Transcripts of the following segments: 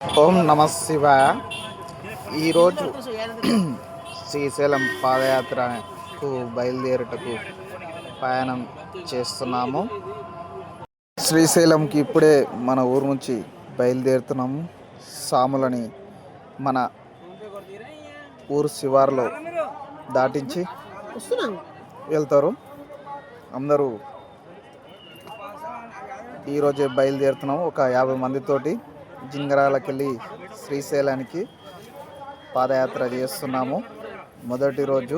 ఓం నమ శివాయ. ఈరోజు శ్రీశైలం పాదయాత్రకు బయలుదేరుటకు ప్రయాణం చేస్తున్నాము. శ్రీశైలంకి ఇప్పుడే మన ఊరు నుంచి బయలుదేరుతున్నాము. సాములని మన ఊరు శివార్లో దాటించి వెళ్తారు. అందరూ ఈరోజే బయలుదేరుతున్నాము. ఒక 50 మందితోటి జింగరాలకెళ్ళి శ్రీశైలానికి పాదయాత్ర చేస్తున్నాము. మొదటి రోజు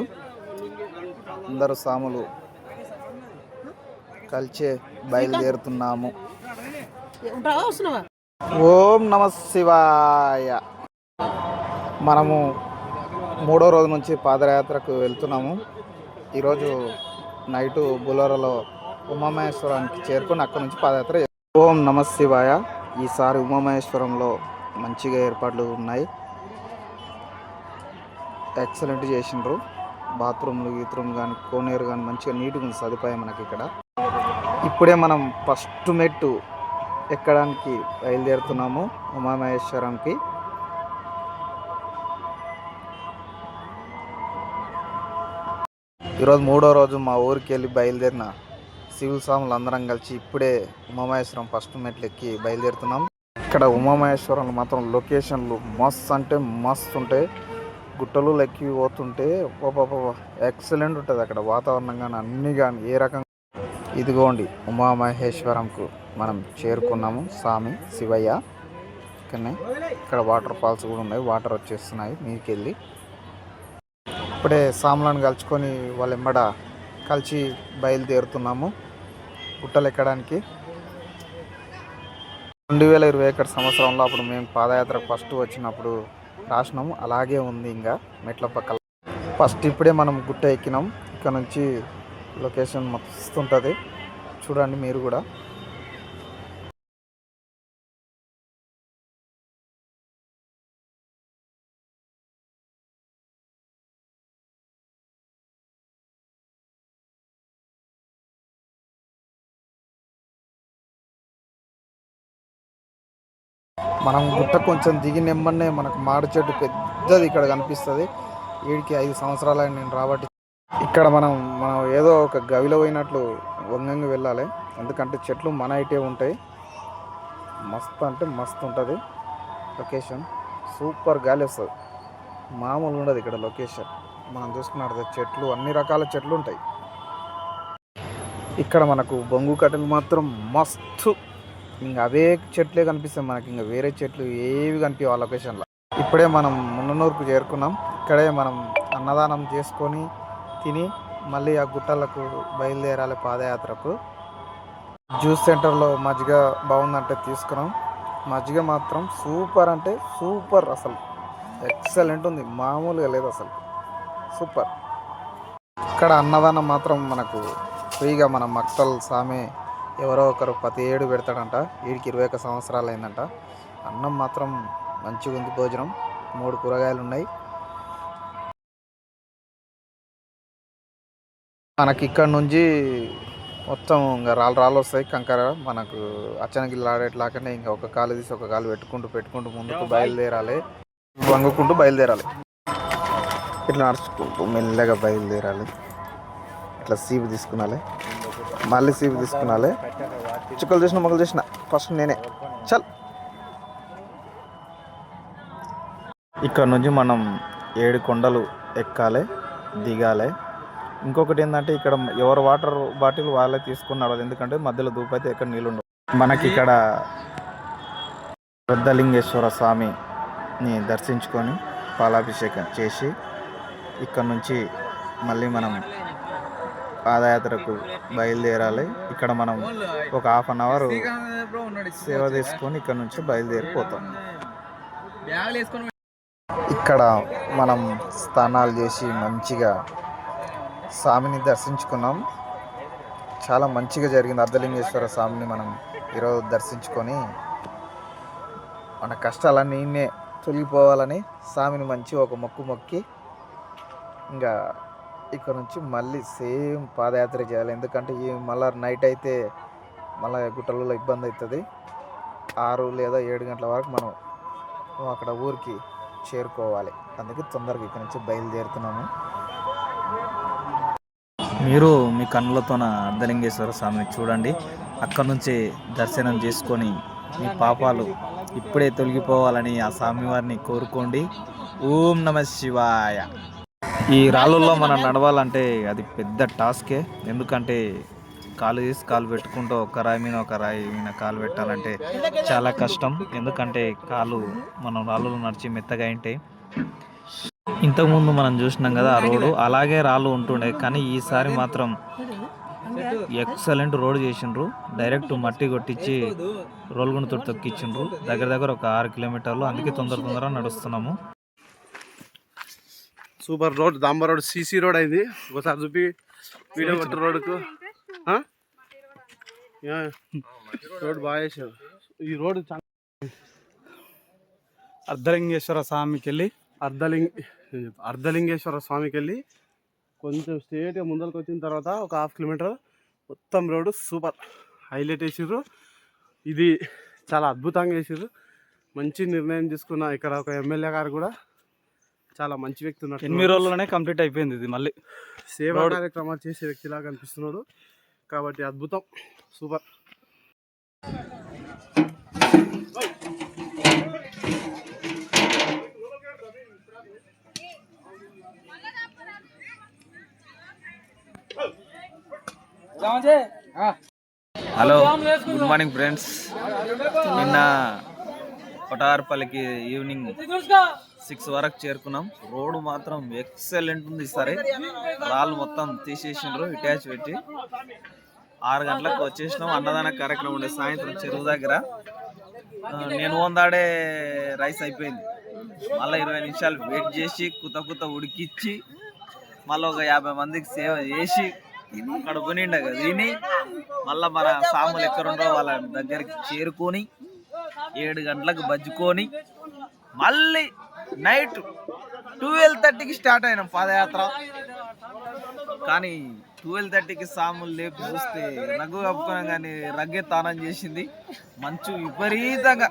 అందరూ సాములు కలిసే బయలుదేరుతున్నాము. ఓం నమ శివాయ. మనము 3వ రోజు నుంచి పాదయాత్రకు వెళ్తున్నాము. ఈరోజు నైటు బులోరాలో ఉమామహేశ్వరానికి చేరుకొని అక్కడి నుంచి పాదయాత్ర. ఓం నమ శివాయ. ఈసారి ఉమామహేశ్వరంలో మంచిగా ఏర్పాట్లు ఉన్నాయి. ఎక్సలెంట్ చేసిండ్రు. బాత్రూమ్లు గీత్రూమ్ కానీ కోనేరు కానీ మంచిగా నీట్గా ఉంది సదుపాయం మనకి ఇక్కడ. ఇప్పుడే మనం ఫస్ట్ మెట్టు ఎక్కడానికి బయలుదేరుతున్నాము ఉమామహేశ్వరంకి. ఈరోజు 3వ రోజు మా ఊరికి వెళ్ళి బయలుదేరిన సివిల్ సాములు అందరం కలిసి ఇప్పుడే ఉమామహేశ్వరం ఫస్ట్ మెట్లు ఎక్కి బయలుదేరుతున్నాం. ఇక్కడ ఉమామహేశ్వరంలో మాత్రం లొకేషన్లు మస్త్ అంటే మస్తు ఉంటాయి. గుట్టలు ఎక్కి పోతుంటే ఎక్సలెంట్ ఉంటుంది అక్కడ వాతావరణం కానీ అన్నీ కానీ ఏ రకంగా. ఇదిగోండి ఉమామహేశ్వరంకు మనం చేరుకున్నాము. స్వామి శివయ్య ఇక్కడనే. ఇక్కడ వాటర్ ఫాల్స్ కూడా ఉన్నాయి. వాటర్ వచ్చేస్తున్నాయి మీకెళ్ళి. ఇప్పుడే సాములను కలుసుకొని వాళ్ళ ఎంబడ కలిసి బయలుదేరుతున్నాము గుట్టలు ఎక్కడానికి. 2021 సంవత్సరంలో అప్పుడు మేము పాదయాత్రకు ఫస్ట్ వచ్చినప్పుడు రాసినాము. అలాగే ఉంది ఇంకా మెట్ల పక్కల. ఫస్ట్ ఇప్పుడే మనం గుట్ట ఎక్కినాం. ఇక్కడ నుంచి లొకేషన్ మస్తుంటుంది చూడండి మీరు కూడా. మనం గుట్ట కొంచెం దిగి నెమ్మనే మనకు మాడి చెట్టు పెద్దది ఇక్కడ కనిపిస్తుంది. వీడికి 5 సంవత్సరాలు నేను రాబట్టి ఇక్కడ మనం ఏదో ఒక గవిలో పోయినట్లు వంగంగా వెళ్ళాలి. ఎందుకంటే చెట్లు మన ఇటే ఉంటాయి. మస్తు అంటే మస్తు ఉంటుంది లొకేషన్. సూపర్ గాలి వస్తుంది. మామూలు ఉండదు ఇక్కడ లొకేషన్. మనం చూసుకున్నట్టు చెట్లు అన్ని రకాల చెట్లు ఉంటాయి ఇక్కడ. మనకు బొంగు కట్టెలు మాత్రం మస్తు. ఇంకా అవే చెట్లే కనిపిస్తాయి మనకి. ఇంకా వేరే చెట్లు ఏవి కనిపించవు ఆ లొకేషన్లో. ఇప్పుడే మనం మున్ననూరుకు చేరుకున్నాం. ఇక్కడే మనం అన్నదానం చేసుకొని తిని మళ్ళీ ఆ గుట్టలకు బయలుదేరాలి పాదయాత్రకు. జ్యూస్ సెంటర్లో మజ్జిగ బాగుందంటే తీసుకున్నాం. మజ్జిగ మాత్రం సూపర్ అంటే సూపర్. అసలు ఎక్సలెంట్ ఉంది. మామూలుగా లేదు అసలు. సూపర్. ఇక్కడ అన్నదానం మాత్రం మనకు ఫ్రీగా మన మక్తల్ సామే ఎవరో ఒకరు ప్రతి ఏడు పెడతాడంట. వీడికి 21 సంవత్సరాలు అయిందంట. అన్నం మాత్రం మంచిగా ఉంది. భోజనం 3 కూరగాయలు ఉన్నాయి. మనకి ఇక్కడ నుంచి మొత్తం ఇంకా రాళ్ళు వస్తాయి కంకర. మనకు అచ్చనగిల్లు ఆడేట్లాగానే ఇంకా ఒక కాలు తీసి ఒక కాలు పెట్టుకుంటూ ముందుకు బయలుదేరాలి. వంగుకుంటూ బయలుదేరాలి. ఇట్లా నడుచుకుంటూ మెల్లగా బయలుదేరాలి. ఇట్లా సీపు తీసుకున్నాలి. మళ్ళీ సీపు తీసుకున్నాలి. చుక్కలు చేసిన మొగలు చేసిన ఫస్ట్ నేనే చల్. ఇక్కడ నుంచి మనం 7 కొండలు ఎక్కాలి, దిగాలి. ఇంకొకటి ఏంటంటే ఇక్కడ ఎవరు వాటర్ బాటిల్ వాళ్ళే తీసుకుని నడవాలి. ఎందుకంటే మధ్యలో దూపైతే ఎక్కడ నీళ్ళు ఉండవు. మనకి ఇక్కడ పెద్దలింగేశ్వర స్వామిని దర్శించుకొని పాలాభిషేకం చేసి ఇక్కడ నుంచి మళ్ళీ మనం పాదయాత్రకు బయలుదేరాలి. ఇక్కడ మనం ఒక 1/2 అవర్ సేవ తీసుకొని ఇక్కడ నుంచి బయలుదేరిపోతాం. ఇక్కడ మనం స్నానాలు చేసి మంచిగా స్వామిని దర్శించుకున్నాం. చాలా మంచిగా జరిగింది. అర్ధలింగేశ్వర స్వామిని మనం ఈరోజు దర్శించుకొని మన కష్టాలన్నీ తొలగిపోవాలని స్వామిని మంచి ఒక మొక్కి ఇంకా ఇక్కడ నుంచి మళ్ళీ సేమ్ పాదయాత్ర చేయాలి. ఎందుకంటే ఈ మళ్ళీ నైట్ అయితే మళ్ళీ గుట్టలలో ఇబ్బంది అవుతుంది. 6 లేదా 7 గంటల వరకు మనం అక్కడ ఊరికి చేరుకోవాలి. అందుకే తొందరగా ఇక్కడ నుంచి బయలుదేరుతున్నాము. మీరు మీ కన్నులతోన అర్ధలింగేశ్వర స్వామిని చూడండి. అక్కడ నుంచి దర్శనం చేసుకొని మీ పాపాలు ఇప్పుడే తొలగిపోవాలని ఆ స్వామివారిని కోరుకోండి. ఓం నమ శివాయ. ఈ రాళ్ళల్లో మనం నడవాలంటే అది పెద్ద టాస్కే. ఎందుకంటే కాలు తీసి కాలు పెట్టుకుంటూ ఒక రాయి మీద కాలు పెట్టాలంటే చాలా కష్టం. ఎందుకంటే కాలు మనం రాళ్ళలో నడిచి మెత్తగా ఉంటాయి. ఇంతకుముందు మనం చూసినాం కదా ఆ రోడ్డు, అలాగే రాళ్ళు ఉంటుండే. కానీ ఈసారి మాత్రం ఎక్సలెంట్ రోడ్ చేసిండ్రు. డైరెక్ట్ మట్టి కొట్టించి రోల్గుండతో తొక్కిచ్చిండ్రు. దగ్గర ఒక 6 కిలోమీటర్లు. అందుకే తొందరగా నడుస్తున్నాము. సూపర్ రోడ్, దాంబా రోడ్, సీసీ రోడ్ అయింది. ఒకసారి చూపి వీడియో కొట్టు రోడ్కు. రోడ్ బాగా వేసారు. ఈ రోడ్ అర్ధలింగేశ్వర స్వామికి వెళ్ళి అర్ధలింగేశ్వర స్వామికి వెళ్ళి కొంచెం స్ట్రేట్గా ముందరకు వచ్చిన తర్వాత ఒక 1/2 కిలోమీటర్ మొత్తం రోడ్డు సూపర్ హైలైట్ వేసారు. ఇది చాలా అద్భుతంగా వేసారు. మంచి నిర్ణయం తీసుకున్న ఇక్కడ ఒక ఎమ్మెల్యే గారు కూడా చాలా మంచి వ్యక్తి ఉన్నారు. 8 రోజుల్లోనే కంప్లీట్ అయిపోయింది. ఇది మళ్ళీ సేవా కార్యక్రమాలు చేసే వ్యక్తిలాగా కనిపిస్తున్నాడు. కాబట్టి అద్భుతం, super. Hello, good morning friends. నిన్న కొటార్పల్లికి ఈవినింగ్ 6 వరకు చేరుకున్నాం. రోడ్డు మాత్రం ఎక్సలెంట్ ఉంది. సరే, రాళ్ళు మొత్తం తీసేసిండ్రు, ఇటాచ్ పెట్టి 6 గంటలకు వచ్చేసినాం. అన్నదాన కార్యక్రమం ఉండే సాయంత్రం చెరువు దగ్గర. నేను వందాడే రైస్ అయిపోయింది. మళ్ళీ 20 నిమిషాలు వెయిట్ చేసి కుత ఉడికిచ్చి మళ్ళీ ఒక 50 మందికి సేవ చేసి కడుపు నిండా తిని మళ్ళీ మన సాములు ఎక్కడుండో వాళ్ళ దగ్గరికి చేరుకొని 7 గంటలకు బజ్జుకొని మళ్ళీ నైట్ 12:30కి స్టార్ట్ అయినాం పాదయాత్ర. కానీ 12:30కి సాములు లేపి చూస్తే రగ్గు కప్పుకున్నాం. కానీ రగ్గే తానం చేసింది. మంచు విపరీతంగా.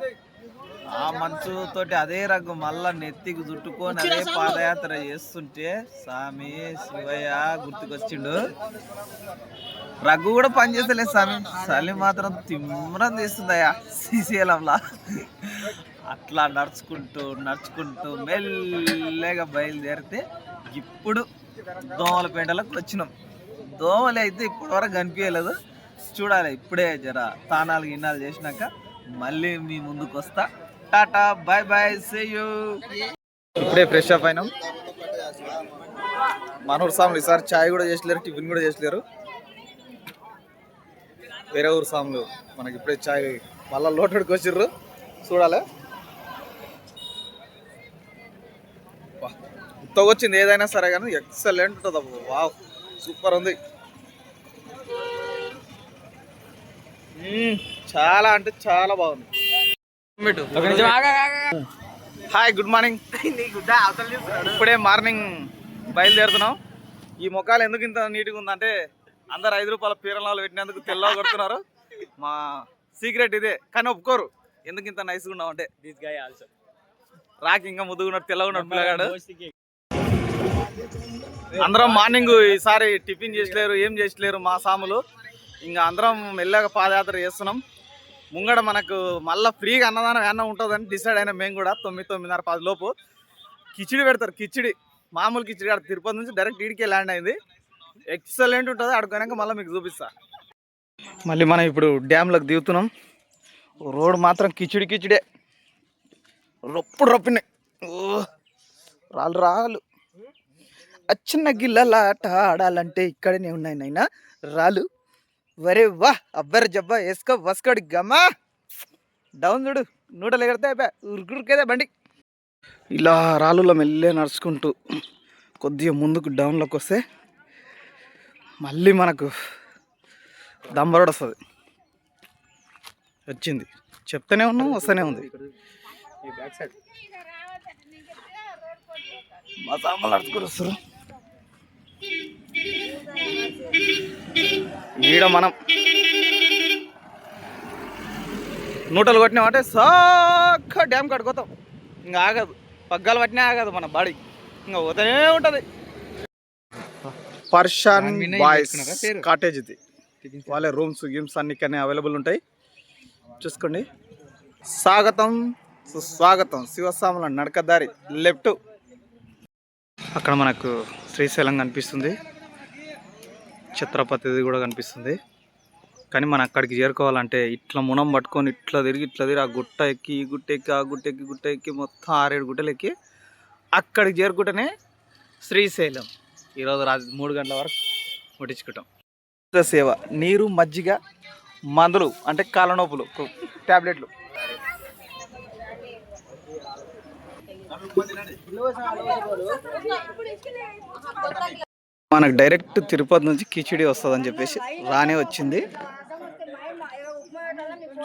ఆ మంచుతోటి అదే రగ్గు మళ్ళా నెత్తికి చుట్టుకొని అదే పాదయాత్ర చేస్తుంటే స్వామి శివయ్య గుర్తుకొచ్చిండు. రగ్గు కూడా పనిచేస్తలేదు స్వామి. చలి మాత్రం తిమ్మరం తీస్తుందయ్యా శ్రీశైలంలా. అట్లా నడుచుకుంటూ మెల్లగా బయలుదేరితే ఇప్పుడు దోమలపేటలకు వచ్చినాం. దోమలు అయితే ఇప్పటి వరకు కనిపించలేదు. చూడాలి, ఇప్పుడే జర తానాలు గిన్నాలు చేసినాక మళ్ళీ మీ ముందుకు వస్తా. Tata, bye bye, see you. ఇప్పుడే ఫ్రెష్ అప్ అయినాం. మనూరు సాములు ఈసారి ఛాయ్ కూడా చేసలేరు, టిఫిన్ కూడా చేసలేరు. వేరే ఊరు సాములు మనకి ఇప్పుడే ఛాయ్ మళ్ళీ లోటడికి వచ్చిర్రు. చూడాలి, వచ్చింది ఏదైనా సరే కానీ ఎక్సలెంట్ ఉంటుంది. అబ్బో వావ్, సూపర్ ఉంది. చాలా అంటే చాలా బాగుంది. Hi, good morning. ఇప్పుడే మార్నింగ్ బయలుదేరుతున్నాం. ఈ ముఖాలు ఎందుకు ఇంత నీట్గా ఉందంటే అందరు 5 రూపాయల పీరనాలు పెట్టినందుకు తెల్లగా కొడుతున్నారు. మా సీక్రెట్ ఇదే, కానీ ఒప్పుకోరు ఎందుకు ఇంత నైస్గా ఉన్నాం అంటే. రాకి ఇంకా ముద్దుగున్నాడు, తెల్లగా ఉన్నాడు పిల్లగాడు. అందరం మార్నింగ్ ఈసారి టిఫిన్ చేసలేరు, ఏం చేసలేరు మా సాములు. ఇంకా అందరం మెల్లగా పాదయాత్ర చేస్తున్నాం. ముంగడ మనకు మళ్ళీ ఫ్రీగా అన్నదానం ఏమన్నా ఉంటుందని డిసైడ్ అయినా మేము కూడా. 9, 9:30, 10 లోపు కిచిడి పెడతారు. కిచిడి మామూలు కిచిడి కాదు, తిరుపతి నుంచి డైరెక్ట్ ఈడికే ల్యాండ్ అయింది. ఎక్సలెంట్ ఉంటుంది. అడుగునాక మళ్ళీ మీకు చూపిస్తా. మళ్ళీ మనం ఇప్పుడు డ్యామ్లోకి దిగుతున్నాం. రోడ్ మాత్రం కిచిడే రొప్పినాయి. ఓ రాళ్ళు చిన్న గిల్లలాట ఆడాలంటే ఇక్కడనే ఉన్నాయి నైనా రాళ్ళు. వరే వా, అబ్బర్ జబ్బా వేసుకో వస్కోడి గమ్మా. డౌన్ చూడు, 100 ఎగడితే అయిపోయా, ఉరుకురికేదే బండి. ఇలా రాళ్ళలో మెల్లే నడుచుకుంటూ కొద్దిగా ముందుకు డౌన్లోకి వస్తే మళ్ళీ మనకు దంబరోడ్ వస్తుంది. వచ్చింది, చెప్తూనే ఉన్నాం, వస్తూనే ఉంది. మా సామాన్లు నడుచుకుని వస్తారు. ఈడ మనం 100 కొట్టినామంటే సాక్క డ్యామ్ కడుకోతాం. ఇంకా ఆగదు, పగ్గాలు పట్టినా ఆగదు మన బాడీ, ఇంకా పోతూనే ఉంటుంది. పర్షాన్ బాయ్స్ కాటేజ్ ఇది, వాళ్ళ రూమ్స్ గేమ్స్ అన్ని కానీ అవైలబుల్ ఉంటాయి, చూసుకోండి. స్వాగతం సుస్వాగతం, శివసాముల నడకదారి లెఫ్ట్. అక్కడ మనకు శ్రీశైలం కనిపిస్తుంది, ఛత్రపతిది కూడా కనిపిస్తుంది. కానీ మనం అక్కడికి చేరుకోవాలంటే ఇట్లా మునం పట్టుకొని ఇట్లా తిరిగి ఆ గుట్ట ఎక్కి ఈ గుట్ట ఎక్కి ఆ గుట్ట ఎక్కి గుట్ట ఎక్కి మొత్తం 6-7 గుట్టలు ఎక్కి అక్కడికి చేరుకుంటేనే శ్రీశైలం. ఈరోజు రాత్రి 3 గంటల వరకు ముట్టించుకుంటాం. సేవ, నీరు, మజ్జిగ, మందులు అంటే కాళ్ళ నొప్పులు ట్యాబ్లెట్లు. మనకు డైరెక్ట్ తిరుపతి నుంచి కిచిడి వస్తుందని చెప్పేసి రానే వచ్చింది,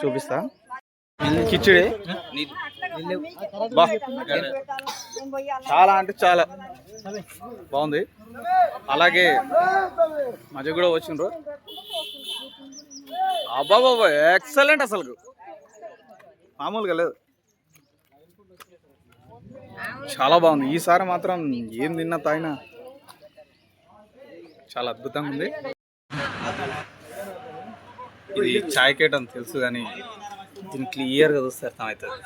చూపిస్తా. కిచిడి చాలా అంటే చాలా బాగుంది. అలాగే మధ్య కూడా వచ్చిండ్రు, అబ్బాబాబా ఎక్సలెంట్, అసలు మామూలుగా లేదు, చాలా బాగుంది. ఈసారి మాత్రం ఏం తిన్నా తాగినా చాలా అద్భుతంగా ఉంది. ఇది చాయ్ కేట్ అని తెలుసు కానీ దీన్ని క్లియర్గా చూస్తే అర్థమవుతుంది.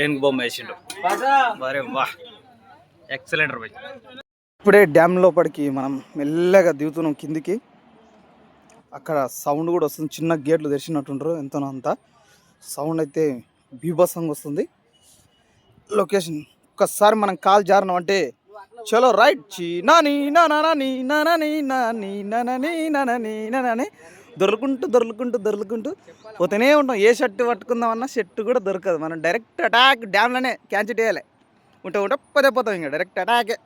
ఏనుగు బొమ్మ వేసిండు, మరే వా ఎక్సలెంట్. ఇప్పుడే డ్యామ్ లోపలికి మనం మెల్లగా దిగుతున్నాం కిందికి. అక్కడ సౌండ్ కూడా వస్తుంది, చిన్న గేట్లు తెరిచినట్టుంటారు, ఎంతనో అంత సౌండ్ అయితే బీభత్సంగా వస్తుంది. లొకేషన్ ఒక్కసారి మనం కాల్ జారినాం అంటే చలో రైట్ నాని నాని నాని నాని నాని నాని నాని దొర్లుకుంటూ పోతేనే ఉంటాం. ఏ షర్ట్ పట్టుకుందామన్నా షర్ట్ కూడా దొరకదు, మనం డైరెక్ట్ అటాక్ డ్యామ్లోనే క్యాన్సిల్ చేయాలి. ఉంటే పోతాం, ఇంకా డైరెక్ట్ అటాకే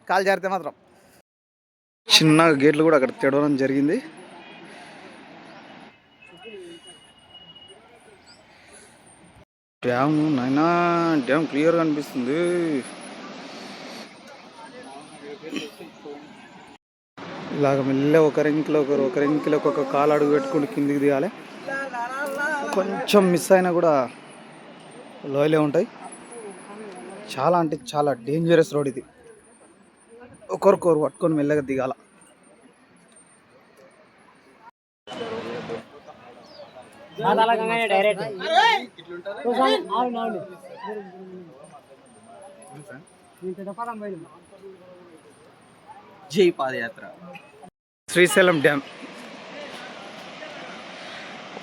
కాల్ జారితే మాత్రం. చిన్న గేట్లు కూడా అక్కడ తెడవడం జరిగింది. డ్యామ్ నైనా డ్యామ్ క్లియర్గా అనిపిస్తుంది. ఇలాగ మెల్లె ఒకరింకిలో ఒక కాలు అడుగు పెట్టుకుని కిందికి దిగాలి. కొంచెం మిస్ అయినా కూడా లోయలే ఉంటాయి. చాలా అంటే చాలా డేంజరస్ రోడ్ ఇది, ఒకరికొరు పట్టుకొని మెల్లగా దిగాల. జై పాదయాత్ర. శ్రీశైలం డ్యామ్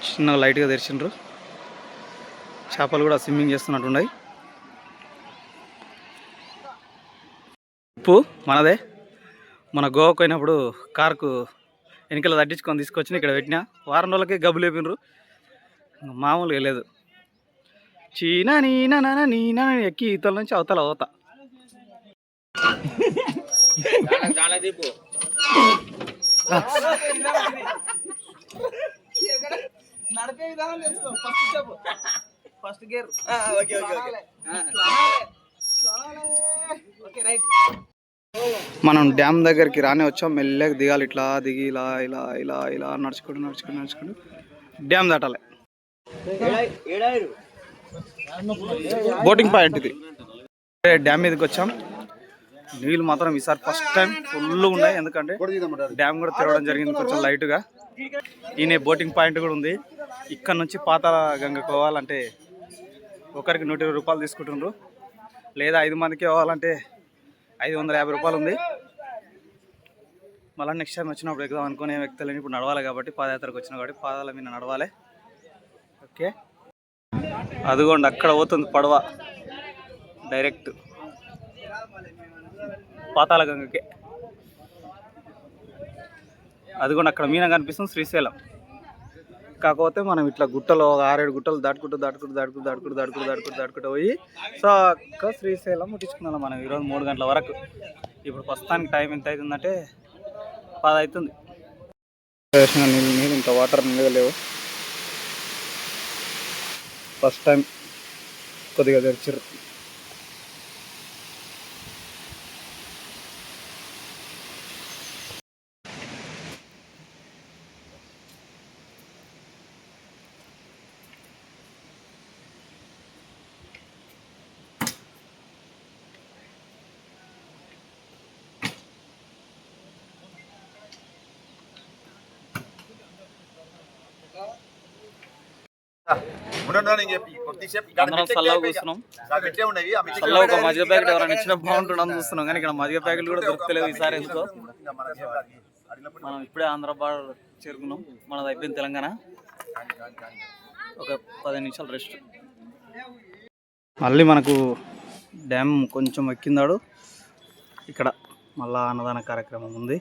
చిన్నగా లైట్గా తెరిచిండ్రు, చేపలు కూడా స్విమ్మింగ్ చేస్తున్నట్టున్నాయి. ఉప్పు మనదే, మన గోవాకు పోయినప్పుడు కార్కు వెనకాల తట్టించుకొని తీసుకొచ్చి ఇక్కడ పెట్టినా, వారం రోజులకే గబ్బు లేపినరు, మామూలుగా లేదు. చీనా నీనా ఎక్కి ఈతల నుంచి అవతల పోతా. మనం డ్యామ్ దగ్గరికి రానే వచ్చాం, మెల్లగా దిగాలి. ఇట్లా దిగి ఇలా ఇలా ఇలా ఇలా నడుచుకుంటూ డ్యామ్ దాటాలి. బోటింగ్ పాయింట్ ఇది. డ్యామ్ మీదకి వచ్చాం. నీళ్ళు మాత్రం ఈసారి ఫస్ట్ టైం ఫుల్ ఉన్నాయి, ఎందుకంటే డ్యామ్ కూడా తిరగడం జరిగింది కొంచెం లైట్గా. ఈయన బోటింగ్ పాయింట్ కూడా ఉంది. ఇక్కడ నుంచి పాతాళ గంగకు పోవాలంటే ఒకరికి 120 రూపాయలు తీసుకుంటుండ్రు, లేదా 5 మందికి పోవాలంటే 550 రూపాయలు ఉంది. మళ్ళీ నెక్స్ట్ టైం వచ్చినప్పుడు ఎక్కుదాం అనుకునే వ్యక్తులని ఇప్పుడు నడవాలి కాబట్టి, పాదయాత్రకు వచ్చిన కాబట్టి పాదాల మీద నడవాలి. ఓకే, అదిగోండి అక్కడ పోతుంది పడవ డైరెక్ట్ పాతాళ గంగకి. అదిగోండి అక్కడ మీన కనిపిస్తుంది శ్రీశైలం. కాకపోతే మనం ఇట్లా గుట్టలో 6-7 గుట్టలు దాటుకుంటూ పోయి సో అక్క శ్రీశైలం ముట్టించుకున్నాం మనం ఈరోజు 3 గంటల వరకు. ఇప్పుడు ప్రస్తుతానికి టైం ఎంత అవుతుందంటే 10 అవుతుంది. నీళ్ళు ఇంత వాటర్ నిలవలేవు, ఫస్ట్ టైం కొద్దిగా తెరిచారు. అందరం చల్లగా కూర్చున్నాం. చల్లగా ఒక మజ్జిగ ప్యాకెట్ ఎవరైనా ఇచ్చినా బాగుంటుందని చూస్తున్నాం, కానీ ఇక్కడ మజ్జిగ ప్యాకెట్లు కూడా దొరుకుతలేవు ఈసారి ఎందుకో. మనం ఇప్పుడే ఆంధ్ర బార్డర్ చేరుకున్నాం, మనది అయిపోయింది తెలంగాణ. ఒక 10 నిమిషాలు రెస్ట్. మళ్ళీ మనకు డ్యామ్ కొంచెం ఎక్కిందాడు. ఇక్కడ మళ్ళా అన్నదాన కార్యక్రమం ఉంది.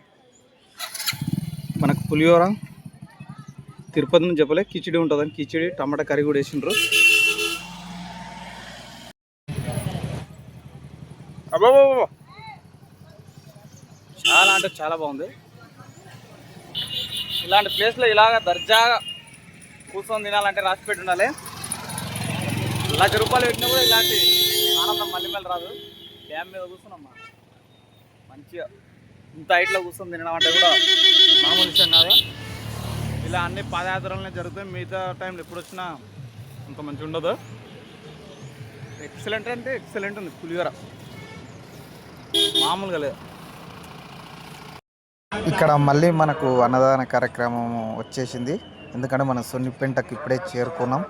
మనకు పులిహోర తిరుపతి నుంచి చెప్పలే, కిచిడి ఉంటుందని కిచిడి టమాటా కర్రీ కూడా వేసిండ్రు. చాలా అంటే చాలా బాగుంది. ఇలాంటి ప్లేస్లో ఇలాగ దర్జాగా కూర్చొని తినాలంటే రాసి పెట్టి ఉండాలి. ₹1,00,000 పెట్టినా కూడా ఇలాంటి ఆనందం మళ్ళీ రాదు. డ్యామ్ మీద కూర్చున్నామ్మా మంచిగా ఇంత హైట్లో కూర్చొని తినడం అంటే కూడా మామూలు విషయం కాదు. ఇలా అన్ని పాదయాత్రలనే జరుగుతాయి. మిగతా టైంలో ఎప్పుడు వచ్చినా అంత మంచిగా ఉండదు. ఎక్సలెంట్ అంటే ఎక్సలెంట్ ఉంది పులిహోర, మామూలుగా లేదు. ఇక్కడ మళ్ళీ మనకు అన్నదాన కార్యక్రమం వచ్చేసింది, ఎందుకంటే మనం సొన్నిపెంటకు ఇప్పుడే చేరుకున్నాం.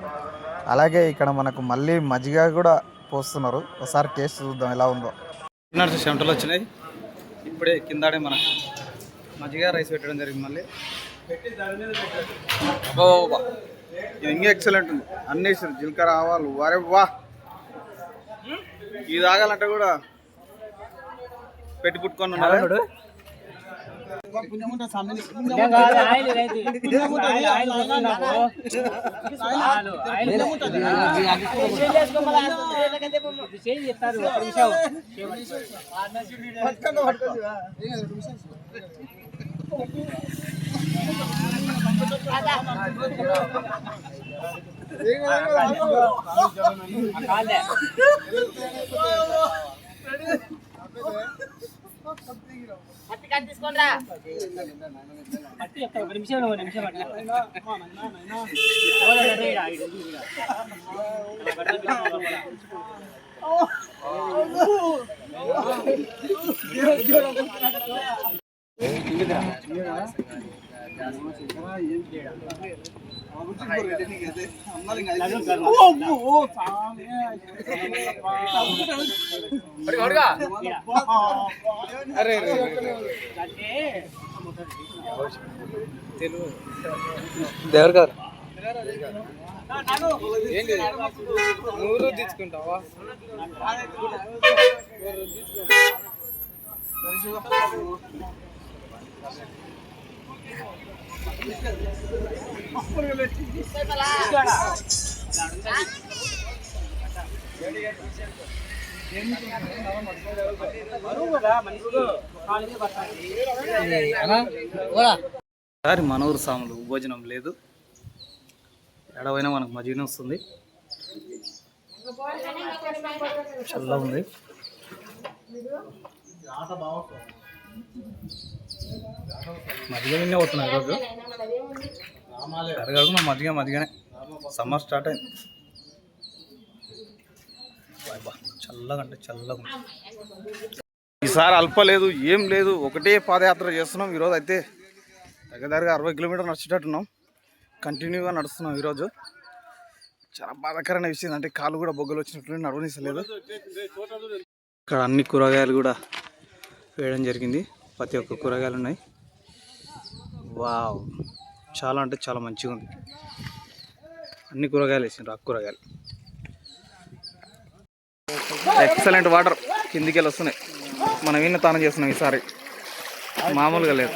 అలాగే ఇక్కడ మనకు మళ్ళీ మజ్జిగ కూడా పోస్తున్నారు. ఒకసారి టేస్ట్ చూద్దాం ఎలా ఉందో. చెమటలు వచ్చినాయి. ఇప్పుడే కిందాడే మనకు మజ్జిగ రైస్ పెట్టడం జరిగింది. మళ్ళీ ఇది ఇంకా ఎక్సలెంట్ ఉంది. అన్నీ జీలకర్ర ఆవాలు వారే వా. ఇది తాగాలంటే కూడా పెట్టి పుట్టుకొని ఉన్నారు. దేవర్ గారు నూరు తీసుకుంటావా? సారి మనూరు సాములు భోజనం లేదు, ఎడవైనా మనకు మజ్జిగనే వస్తుంది. చల్లగా ఉంది. మజ్జిగ నిన్నే పోతున్నాయి ఈరోజు. కరగడుగున మజ్జిగనే. సమ్మర్ స్టార్ట్ అయింది. చల్లగా అంటే చల్లగా ఉంది. ఈసారి అల్పలేదు, ఏం లేదు, ఒకటే పాదయాత్ర చేస్తున్నాం. ఈరోజు అయితే దగ్గరగా 60 కిలోమీటర్లు నడిచేటట్టున్నాం. కంటిన్యూగా నడుస్తున్నాం ఈరోజు. చాలా బాధాకరమైన విషయం అంటే కాళ్ళు కూడా బొగ్గలు వచ్చినట్టు నడవనిస్తలేదు. ఇక్కడ అన్ని కూరగాయలు కూడా వేయడం జరిగింది. ప్రతి ఒక్క కూరగాయలు ఉన్నాయి. వావ్, చాలా అంటే చాలా మంచిగా ఉంది. అన్ని కూరగాయలు వేసిండ్రు, ఆ కూరగాయలు. ఎక్సలెంట్ వాటర్ కిందికి వెళ్ళి వస్తున్నాయి. మనం విన్న తానం చేస్తున్నాం ఈసారి, మామూలుగా లేదు.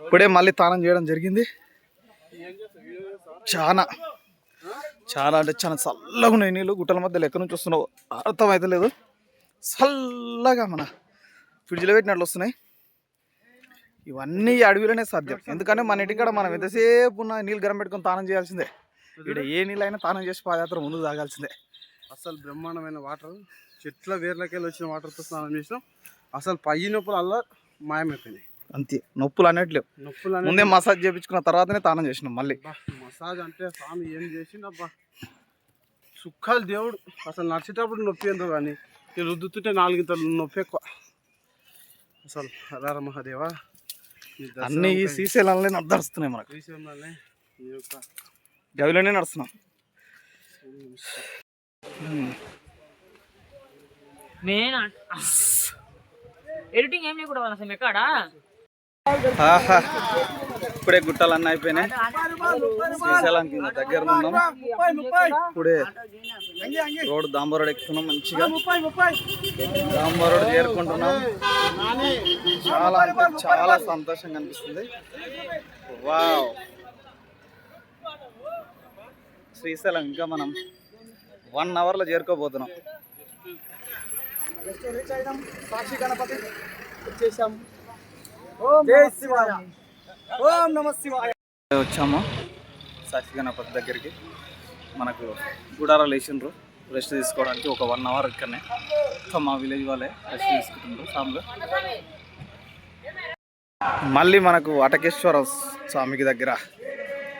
ఇప్పుడే మళ్ళీ తానం చేయడం జరిగింది. చాలా చాలా అంటే చాలా చల్లగా ఉన్నాయి నీళ్ళు. గుట్టల మధ్యలో ఎక్కడి నుంచి వస్తున్నావు అర్థం అయితే లేదు. చల్లగా మన ఫ్రిడ్జ్లో పెట్టినట్లు వస్తున్నాయి. ఇవన్నీ అడవిలోనే సాధ్యం, ఎందుకంటే మన ఇంటికాడ మనం ఎంతసేపు ఉన్న నీళ్ళు గరం పెట్టుకొని తానం చేయాల్సిందే. ఇక్కడ ఏ నీళ్ళు అయినా తానం చేసి పాదయాత్ర ముందుకు తాగాల్సిందే. అసలు బ్రహ్మాండమైన వాటర్, చెట్ల వేర్లకెళ్ళి వచ్చిన వాటర్తో స్నానం చేసినాం. అసలు పై నొప్పులు అలా మాయమైపోయినాయి. అంతే, నొప్పులు అనేట్లేవు. ముందే మసాజ్ చేయించుకున్న తర్వాతనే తానం చేసినాం. మళ్ళీ మసాజ్ అంటే స్వామి ఏం చేసిండబ్బా, సుఖాలు దేవుడు. అసలు నడిచేటప్పుడు నొప్పి ఎంతో కానీ రుద్దుతుంటే 4 ఇంతలు నొప్పి ఎక్కువ. అసలు హర మహాదేవా, అన్ని ఈ శ్రీశైలంలోనే అర్థరుస్తున్నాయి మనకు. శ్రీశైలంలోనే ఈ యొక్క గవిలోనే నడుస్తున్నాం. ఎడిటింగ్ ఏం లేకుండా అసలు ఎక్కడా ఆహా, ఇప్పుడే గుట్టలన్నీ అయిపోయినాయి. శ్రీశైలం కింద దగ్గర ఉన్నాం. ఇప్పుడే రోడ్ దాంబా రోడ్ ఎక్కుతున్నాం. మంచిగా దాంబా రోడ్ చేరుకుంటున్నాం. చాలా అంటే చాలా సంతోషంగా అనిపిస్తుంది. వావ్, శ్రీశైలం ఇంకా మనం 1 అవర్లో చేరుకోబోతున్నాం. సాక్షి గణపతి వచ్చేసాం. వచ్చాము సాక్షి గణపతి దగ్గరికి. మనకు గుడారాలు వేసిండ్రు రెస్ట్ తీసుకోవడానికి. ఒక 1 అవర్ ఇక్కడనే మా విలేజ్ వాళ్ళే రెస్ట్ తీసుకుంటుండ్రు సాములు. మళ్ళీ మనకు అటకేశ్వర స్వామికి దగ్గర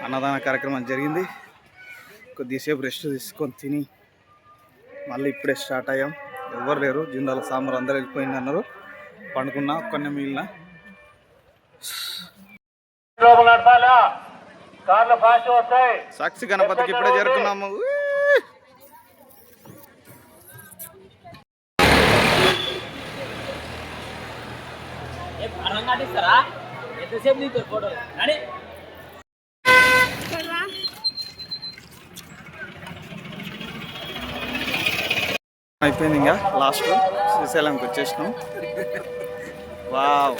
అన్నదాన కార్యక్రమం జరిగింది. కొద్దిసేపు రెస్ట్ తీసుకొని తిని మళ్ళీ ఇప్పుడే స్టార్ట్ అయ్యాం. ఎవరు లేరు, జిందాల సాంబార్ అందరూ వెళ్ళిపోయింది అన్నారు. పండుకున్నా, ఒక్కనే మిగిలిన. సాక్షి గణపతికి ఇప్పుడే చేరుకున్నాము. ఎంతసేపు నీకు ఫోటో కానీ అయిపోయింది. ఇంకా లాస్ట్ శ్రీశైలంకి వచ్చేసినాం. వావ్,